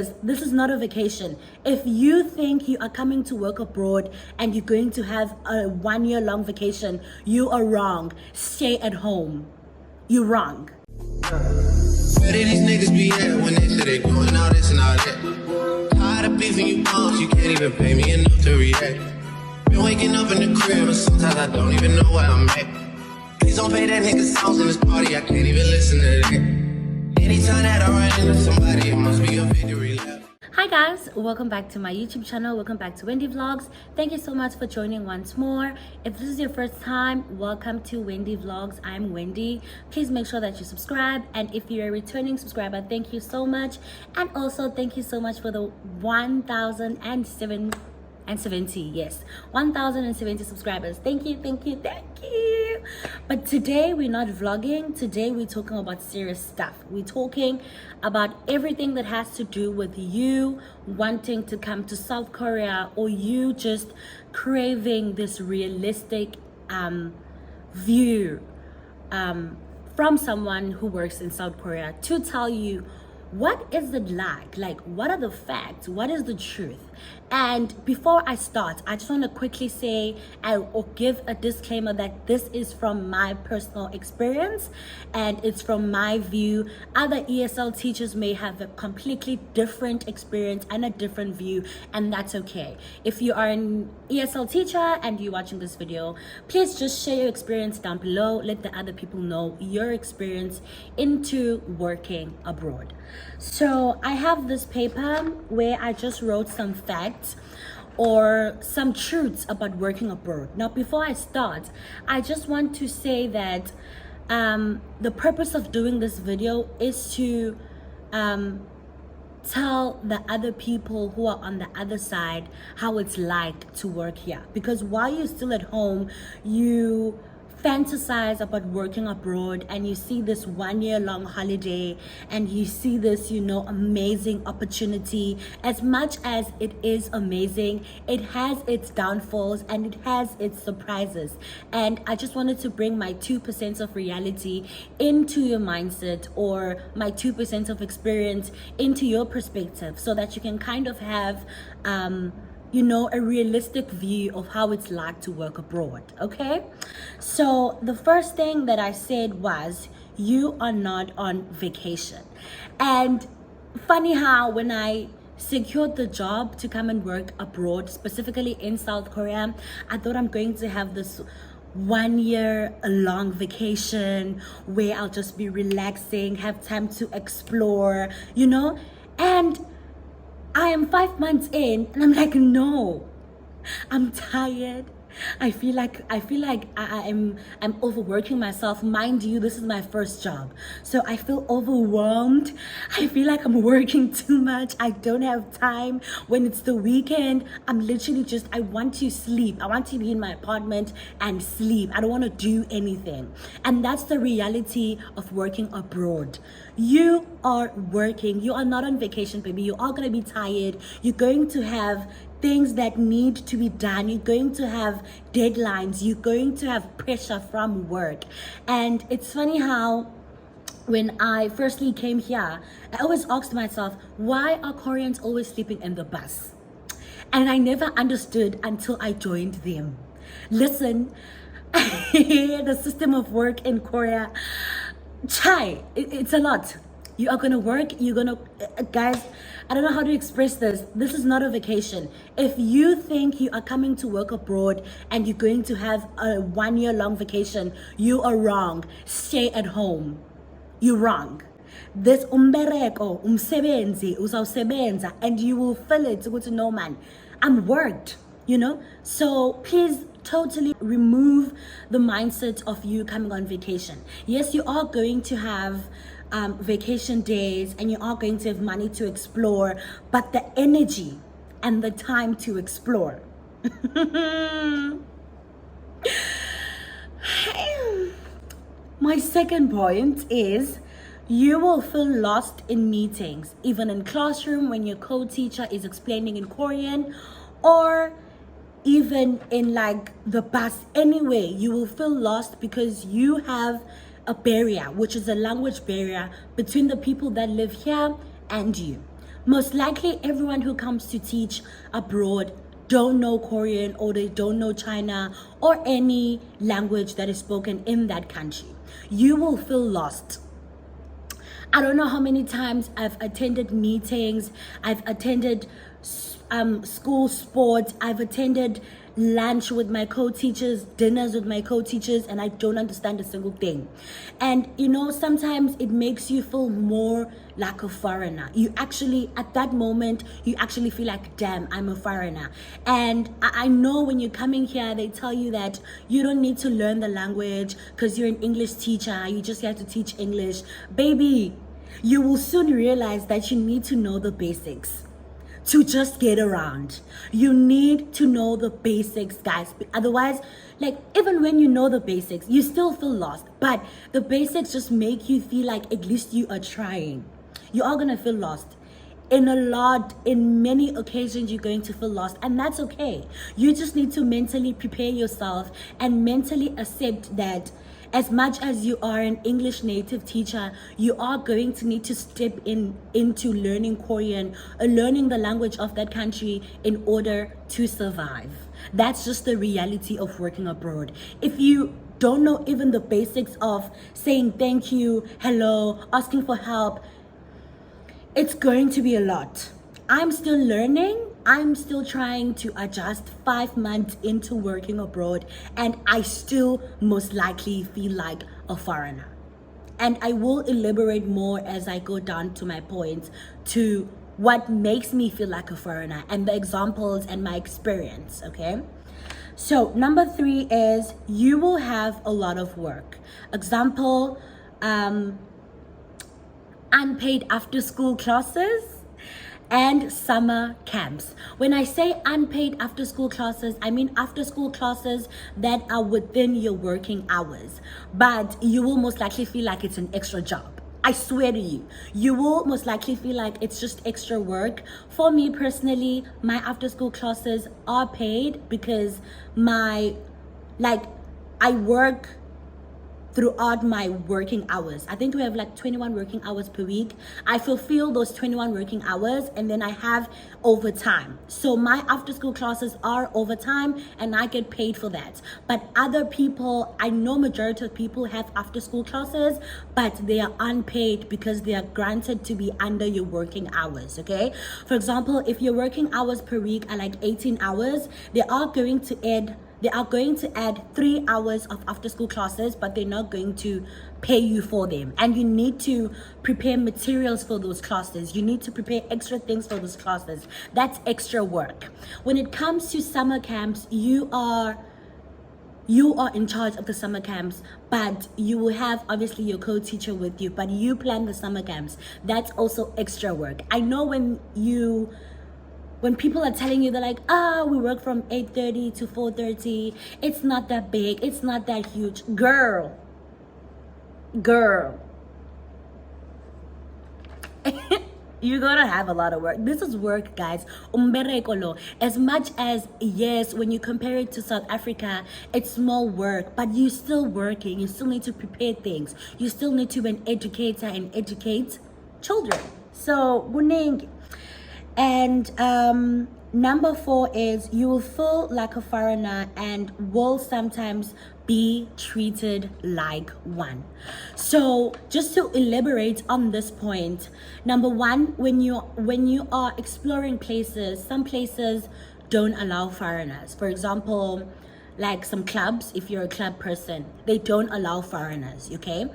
This is not a vacation. If you think you are coming to work abroad and you're going to have a 1 year long vacation, you are wrong. Stay at home. You're wrong. Where did these niggas be at when they say they doing all this and all that? Tired of beefing you bums, you can't even pay me enough to react. Been waking up in the crib and sometimes I don't even know where I'm at. Please don't play that nigga songs in this party, I can't even listen to that. Anytime that I run into somebody, it must be a victory lap. Hi guys, welcome back to my YouTube channel. Welcome back to Wendy Vlogs. Thank you so much for joining once more. If this is your first time, welcome to Wendy Vlogs. I'm Wendy. Please make sure that you subscribe, and if you're a returning subscriber, thank you so much. And also thank you so much for the 1,070 subscribers. Thank you. But today we're not vlogging. Today we're talking about serious stuff. We're talking about everything that has to do with you wanting to come to South Korea, or you just craving this realistic view from someone who works in South Korea to tell you what is it like what are the facts, what is the truth. And before I start, I just want to quickly say or give a disclaimer that this is from my personal experience and it's from my view. Other ESL teachers may have a completely different experience and a different view, and that's okay. If you are an ESL teacher and you're watching this video, please just share your experience down below. Let the other people know your experience into working abroad. So I have this paper where I just wrote some facts or some truths about working abroad. Now, before I start, I just want to say that the purpose of doing this video is to tell the other people who are on the other side how it's like to work here. Because while you're still at home, you fantasize about working abroad and you see this 1 year long holiday and you see this amazing opportunity. As much as it is amazing, it has its downfalls and it has its surprises, and I just wanted to bring my 2% of reality into your mindset, or my 2% of experience into your perspective, so that you can kind of have a realistic view of how it's like to work abroad. Okay, so the first thing that I said was, you are not on vacation. And funny how when I secured the job to come and work abroad, specifically in South Korea, I thought I'm going to have this 1 year long vacation where I'll just be relaxing, have time to explore, and I am 5 months in and I'm like, no, I'm tired. I feel like I'm overworking myself. Mind you, this is my first job, so I feel overwhelmed. I feel like I'm working too much. I don't have time. When it's the weekend, I'm literally I want to sleep. I want to be in my apartment and sleep. I don't want to do anything. And that's the reality of working abroad. You are working. You are not on vacation, baby. You are going to be tired. You're going to have things that need to be done. You're going to have deadlines. You're going to have pressure from work. And it's funny how when I firstly came here, I always asked myself, why are Koreans always sleeping in the bus? And I never understood until I joined them. Listen, the system of work in Korea, it's a lot. You are gonna work, guys, I don't know how to express this. This is not a vacation. If you think you are coming to work abroad and you're going to have a 1 year long vacation, you are wrong. Stay at home. You're wrong. This umsebenzi, uzawusebenza, and you will feel it. No man, I'm worked, So please totally remove the mindset of you coming on vacation. Yes, you are going to have vacation days and you are going to have money to explore, but the energy and the time to explore. My second point is, you will feel lost in meetings, even in classroom when your co-teacher is explaining in Korean, or even in the bus. Anyway, you will feel lost because you have a barrier, which is a language barrier between the people that live here and you. most likely everyone who comes to teach abroad don't know Korean, or they don't know China or any language that is spoken in that country. You will feel lost. I don't know how many times I've attended meetings, I've attended school sports, I've attended lunch with my co-teachers, dinners with my co-teachers, and I don't understand a single thing. And you know, sometimes it makes you feel more like a foreigner. You actually, at that moment, you actually feel like, damn, I'm a foreigner. And I know when you're coming here, they tell you that you don't need to learn the language because you're an English teacher, you just have to teach English. Baby, you will soon realize that you need to know the basics to just get around. You need to know the basics, guys. Otherwise, like, even when you know the basics, you still feel lost. But the basics just make you feel like at least you are trying. You are gonna feel lost. In many occasions, you're going to feel lost, and that's okay. You just need to mentally prepare yourself and mentally accept that as much as you are an English native teacher, you are going to need to step into learning Korean or learning the language of that country in order to survive. That's just the reality of working abroad. If you don't know even the basics of saying thank you, hello, asking for help, it's going to be a lot. I'm still learning. I'm still trying to adjust 5 months into working abroad, and I still most likely feel like a foreigner. And I will elaborate more as I go down to my points to what makes me feel like a foreigner and the examples and my experience, okay? So number 3 is you will have a lot of work. Example, unpaid after school classes and summer camps. When I say unpaid after school classes, I mean after school classes that are within your working hours, but you will most likely feel like it's an extra job. I swear to you, you will most likely feel like it's just extra work. For me personally, my after school classes are paid because I work throughout my working hours. I think we have like 21 working hours per week. I fulfill those 21 working hours, and then I have overtime. So my after school classes are overtime, and I get paid for that. But other people, I know majority of people have after school classes, but they are unpaid because they are granted to be under your working hours, okay? For example, if your working hours per week are like 18 hours, they are going to add 3 hours of after school classes, but they're not going to pay you for them. And you need to prepare materials for those classes. You need to prepare extra things for those classes. That's extra work. When it comes to summer camps, you are in charge of the summer camps, but you will have obviously your co-teacher with you, but you plan the summer camps. That's also extra work. I know when people are telling you, they're like, we work from 8:30 to 4:30. It's not that big. It's not that huge. Girl. You're gonna have a lot of work. This is work, guys. Umbereko lo. As much as, yes, when you compare it to South Africa, it's small work, but you're still working. You still need to prepare things. You still need to be an educator and educate children. So, buneng. And number 4 is you will feel like a foreigner and will sometimes be treated like one. So just to elaborate on this point, number 1, when you are exploring places, some places don't allow foreigners. For example, like some clubs, if you're a club person, they don't allow foreigners, okay?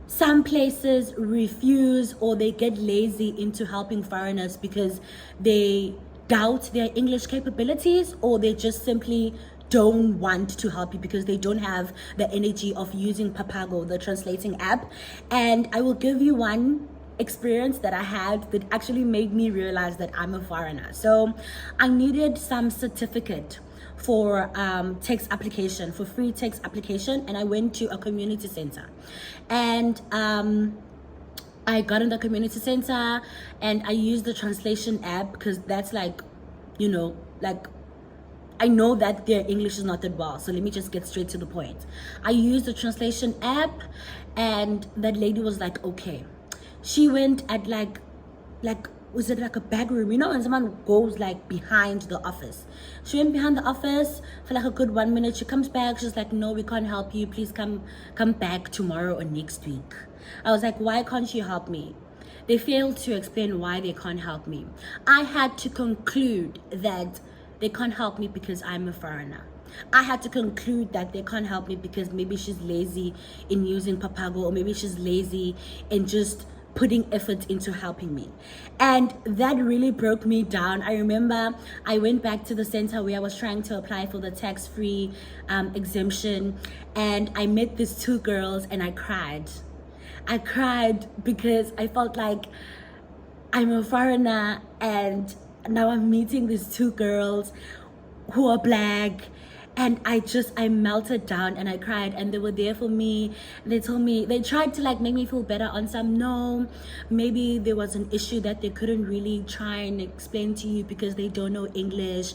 Some places refuse or they get lazy into helping foreigners because they doubt their English capabilities, or they just simply don't want to help you because they don't have the energy of using Papago, the translating app. And I will give you one experience that I had that actually made me realize that I'm a foreigner. So I needed some certificate for text application, for free text application, and I went to a community center, and I got in the community center and I used the translation app because that's like, you know, like I know that their English is not that well, so let me just get straight to the point. I used the translation app, and that lady was like, okay. She went at like was it like a back room? You know when someone goes like behind the office. She went behind the office for like a good 1 minute. She comes back. She's like, no, we can't help you. Please come back tomorrow or next week. I was like, why can't you help me? They failed to explain why they can't help me. I had to conclude that they can't help me because I'm a foreigner. I had to conclude that they can't help me because maybe she's lazy in using Papago, or maybe she's lazy in just putting effort into helping me. And that really broke me down. I remember I went back to the center where I was trying to apply for the tax-free exemption, and I met these two girls and I cried. I cried because I felt like I'm a foreigner and now I'm meeting these two girls who are black, and I melted down and I cried, and they were there for me. They told me, they tried to like make me feel better on some, no, maybe there was an issue that they couldn't really try and explain to you because they don't know English.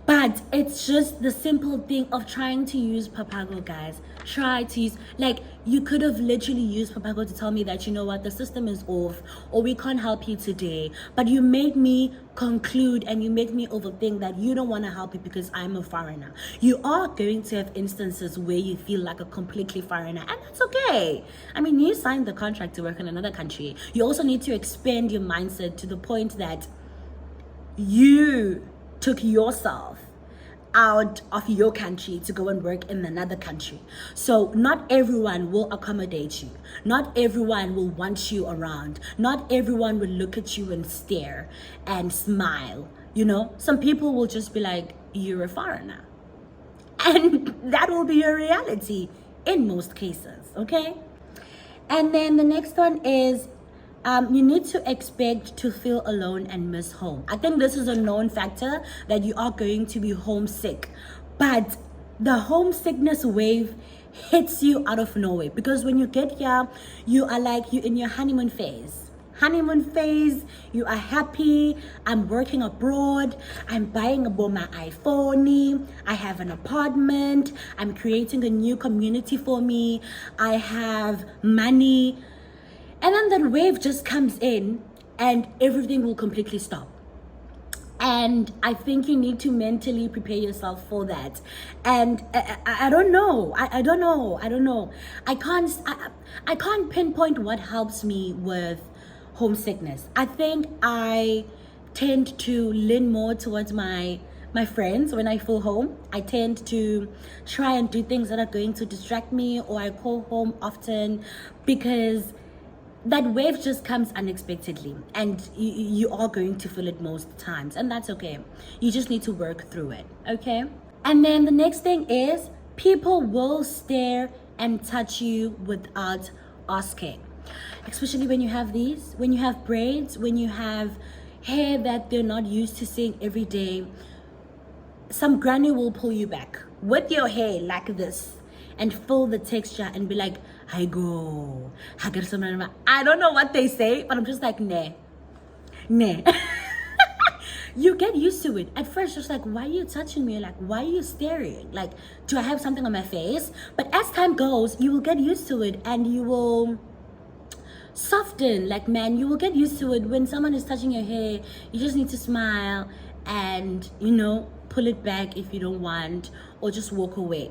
But it's just the simple thing of trying to use Papago, guys. Try to use, like, you could have literally used Papago to tell me that, you know what, the system is off, or we can't help you today. But you made me conclude and you make me overthink that you don't want to help me because I'm a foreigner. You are going to have instances where you feel like a completely foreigner, and that's okay. I mean, you signed the contract to work in another country. You also need to expand your mindset to the point that you took yourself out of your country to go and work in another country. So not everyone will accommodate you. Not everyone will want you around. Not everyone will look at you and stare and smile. You know, some people will just be like, you're a foreigner. And that will be your reality in most cases, okay? And then the next one is, you need to expect to feel alone and miss home. I think this is a known factor that you are going to be homesick. But the homesickness wave hits you out of nowhere, because when you get here, you are like, you're in your honeymoon phase. You are happy. I'm working abroad. I'm buying a my iPhone. I have an apartment. I'm creating a new community for me. I have money. And then that wave just comes in and everything will completely stop. And I think you need to mentally prepare yourself for that. And I don't know. I don't know. I can't pinpoint what helps me with homesickness. I think I tend to lean more towards my friends when I feel home. I tend to try and do things that are going to distract me, or I call home often, because that wave just comes unexpectedly, and you are going to feel it most times, and that's okay. You just need to work through it, okay? And then the next thing is, people will stare and touch you without asking, especially when you have when you have braids, when you have hair that they're not used to seeing every day. Some granny will pull you back with your hair like this and feel the texture and be like, I don't know what they say, but I'm just like, nah. You get used to it. At first, just like, why are you touching me? Like, why are you staring? Like, do I have something on my face? But as time goes, you will get used to it, and you will soften. Like, man, you will get used to it. When someone is touching your hair, you just need to smile and, you know, pull it back if you don't want, or just walk away.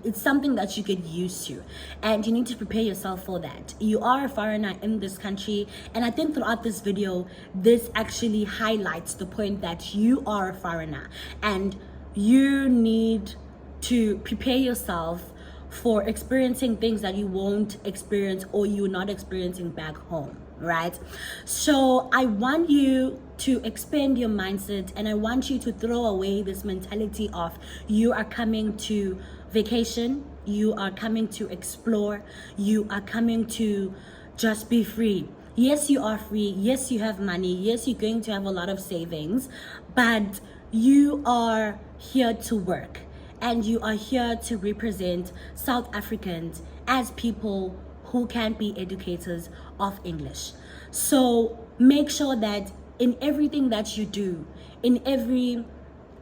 It's something that you get used to, and you need to prepare yourself for that. You are a foreigner in this country, and I think throughout this video, this actually highlights the point that you are a foreigner, and you need to prepare yourself for experiencing things that you won't experience, or you're not experiencing back home, right? So I want you to expand your mindset, and I want you to throw away this mentality of you are coming to vacation, you are coming to explore, you are coming to just be free. Yes, you are free. Yes, you have money. Yes, you're going to have a lot of savings, but you are here to work, and you are here to represent South Africans as people who can be educators of English. So make sure that in everything that you do, in every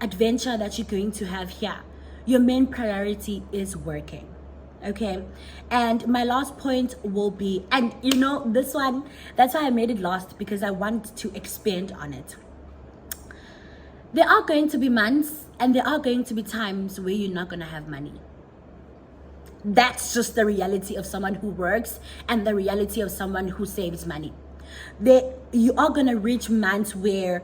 adventure that you're going to have here, your main priority is working, Okay, and my last point will be, and you know, this one, that's why I made it last, because I want to expand on it. There are going to be months and there are going to be times where you're not going to have money. That's just the reality of someone who works and the reality of someone who saves money. You are going to reach months where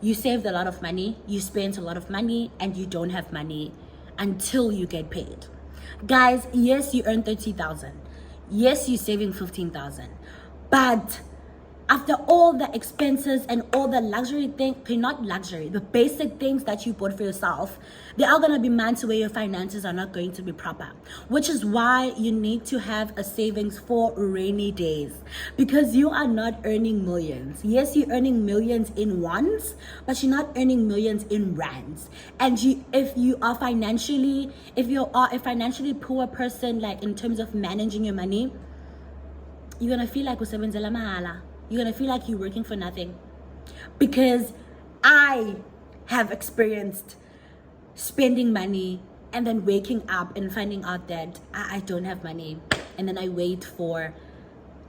you saved a lot of money, you spent a lot of money, and you don't have money until you get paid. Guys, yes, you earn 30,000. Yes, you're saving 15,000. But after all the expenses and all the luxury things, okay, not luxury, the basic things that you bought for yourself, there are going to be months where your finances are not going to be proper, which is why you need to have a savings for rainy days, because you are not earning millions. Yes, you're earning millions in ones, but you're not earning millions in rands. And if you are a financially poor person, like in terms of managing your money, you're going to feel like usebenzela mahala. You're going to feel like you're working for nothing. Because I have experienced spending money and then waking up and finding out that I don't have money. And then I wait for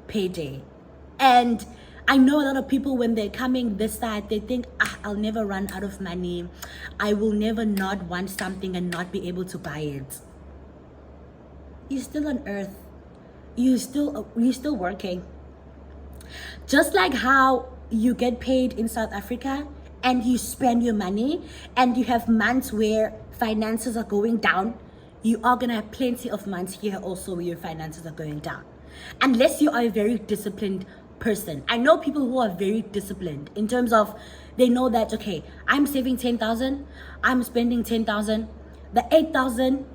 payday. And I know a lot of people, when they're coming this side, they think, I'll never run out of money. I will never not want something and not be able to buy it. You're still on earth. You're still working. Just like how you get paid in South Africa and you spend your money and you have months where finances are going down, you are going to have plenty of months here also where your finances are going down. Unless you are a very disciplined person. I know people who are very disciplined in terms of, they know that, okay, I'm saving 10,000, I'm spending 10,000, the 8,000,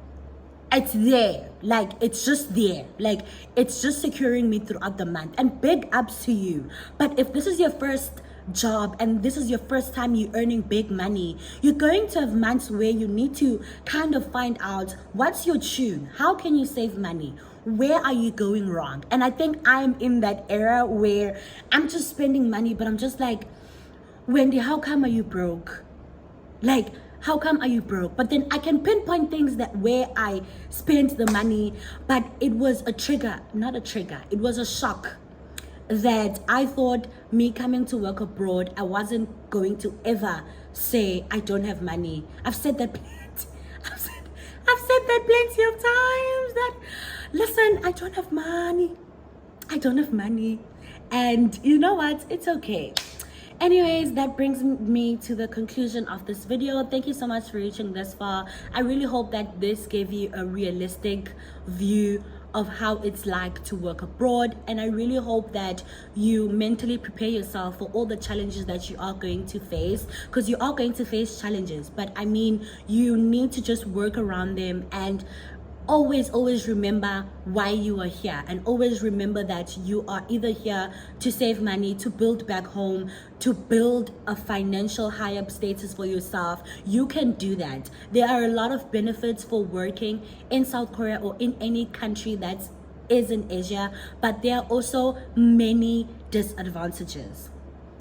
it's there, like it's just there, like it's just securing me throughout the month. And big ups to you. But if this is your first job and this is your first time you earning big money, you're going to have months where you need to kind of find out what's your tune, how can you save money, where are you going wrong. And I think I'm in that era where I'm just spending money, but I'm just like, Wendy, how come are you broke? Like, how come are you broke? But then I can pinpoint things that where I spent the money, but it was a trigger, not a trigger. It was a shock that I thought me coming to work abroad, I wasn't going to ever say I don't have money. I've said that plenty. I've said that plenty of times that, listen, I don't have money. I don't have money. And you know what? It's okay. Anyways, that brings me to the conclusion of this video. Thank you so much for reaching this far. I really hope that this gave you a realistic view of how it's like to work abroad, and I really hope that you mentally prepare yourself for all the challenges that you are going to face, because you are going to face challenges, but I mean, you need to just work around them and always remember why you are here, and always remember that you are either here to save money, to build back home, to build a financial high up status for yourself. You can do that. There are a lot of benefits for working in South Korea or in any country that is in Asia, but there are also many disadvantages.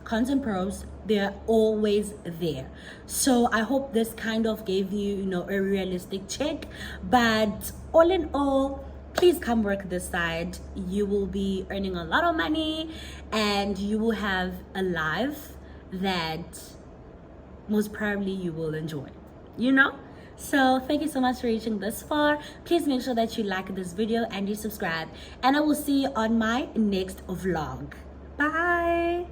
Cons and pros, they're always there. So I hope this kind of gave you, a realistic check. But all in all, please come work this side. You will be earning a lot of money and you will have a life that most probably you will enjoy, So thank you so much for reaching this far. Please make sure that you like this video and you subscribe, and I will see you on my next vlog. Bye.